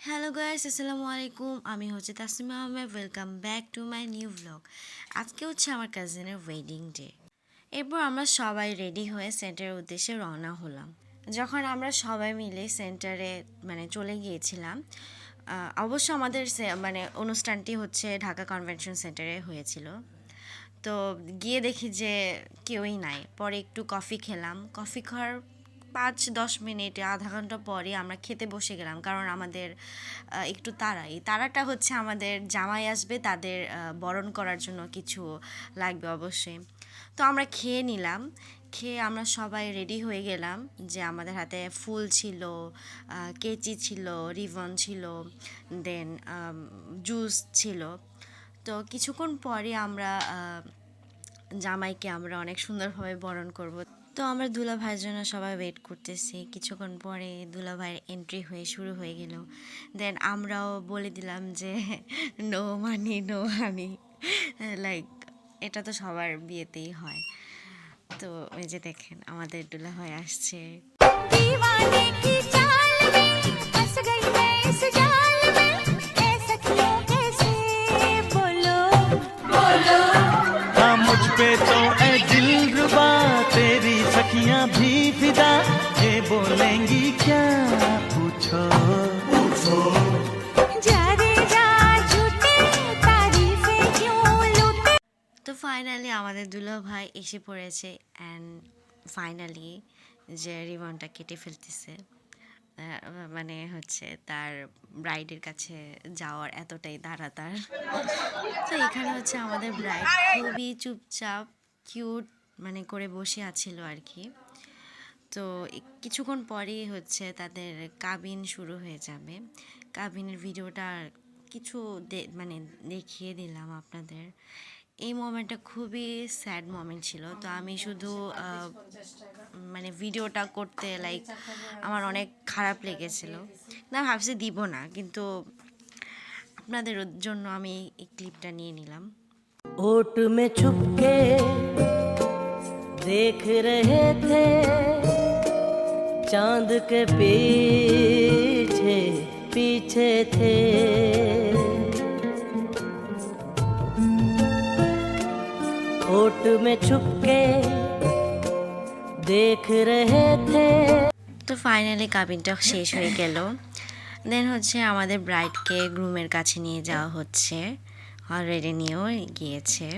Hello guys, আসসালামু আলাইকুম। আমি হচ্ছে Tasnima Ahmed. Welcome back to my new blog. আজকে হচ্ছে আমার কাজিনের ওয়েডিং ডে। এরপর আমরা সবাই রেডি হয়ে সেন্টারের উদ্দেশ্যে রওনা হলাম। যখন আমরা সবাই মিলে সেন্টারে চলে গিয়েছিলাম, অবশ্য আমাদের অনুষ্ঠানটি হচ্ছে ঢাকা কনভেনশন সেন্টারে হয়েছিল। তো গিয়ে দেখি যে কেউই নাই। পরে একটু কফি খেলাম। কফি খাওয়ার 5-10 মিনিট আধা ঘন্টা পরে আমরা খেতে বসে গেলাম, কারণ আমাদের একটু তাড়াটা হচ্ছে আমাদের জামাই আসবে, তাদের বরণ করার জন্য কিছু লাগবে অবশ্যই। তো আমরা খেয়ে নিলাম। খেয়ে আমরা সবাই রেডি হয়ে গেলাম, যে আমাদের হাতে ফুল ছিল, কেচি ছিল, রিবন ছিল, দেন জুস ছিল। তো কিছুক্ষণ পরে আমরা জামাইকে আমরা অনেক সুন্দরভাবে বরণ করব। তো আমরা দুলা ভাইয়ের জন্য সবাই ওয়েট করতেছি। কিছুক্ষণ পরে দুলা ভাইয়ের এন্ট্রি হয়ে শুরু হয়ে গেল। দেন আমরাও বলে দিলাম যে no money no honey, like এটা তো সবার বিয়েতেই হয়। তো এই যে দেখেন আমাদের দুলা ভাই আসছে। पे तो ए दिलरुबा तेरी सखियां भी फिदा ये बोलेंगी क्या पूछो पूछो তো ফাইনালি আমাদের দুলা ভাই এসে পড়েছে, অ্যান্ড ফাইনালি যে রিবনটা কেটে ফেলতেছে, হচ্ছে তার ব্রাইডের কাছে যাওয়ার এতটাই তাড়াতাড়ি। তো এখানে হচ্ছে আমাদের ব্রাইড খুবই চুপচাপ কিউট করে বসে আছিল আর কি। তো কিছুক্ষণ পরেই হচ্ছে তাদের কাবিন শুরু হয়ে যাবে। কাবিনের ভিডিওটা কিছু দেখিয়ে দিলাম আপনাদের। এই মোমেন্টটা খুবই স্যাড মোমেন্ট ছিল। তো আমি শুধু ভিডিওটা করতে আমার অনেক খারাপ লেগেছিল। না, ভাবছি দিব না, কিন্তু আপনাদের জন্য আমি এই ক্লিপটা নিয়ে নিলাম। ओट में छुपके देख रहे थे चांद के पीछे पीछे थे ओट में छुपके देख रहे थे। তো ফাইনালি কাবিনটা শেষ হয়ে গেল। দেন হচ্ছে আমাদের ব্রাইডকে গ্রুমের কাছে নিয়ে যাওয়া হচ্ছে। অলরেডি নিয়েও গিয়েছে।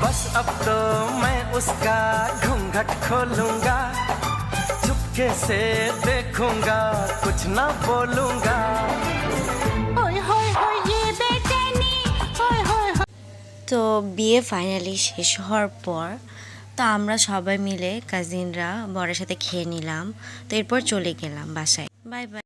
बस अब तो मैं उसका घूंघट खोलूंगा चुपके से देखूंगा कुछ ना बोलूंगा তো বিয়ে ফাইনালি শেষ হওয়ার পর তো আমরা সবাই মিলে কাজিনরা বরের সাথে খেয়ে নিলাম। তো এরপর চলে গেলাম বাসায়। Bye bye.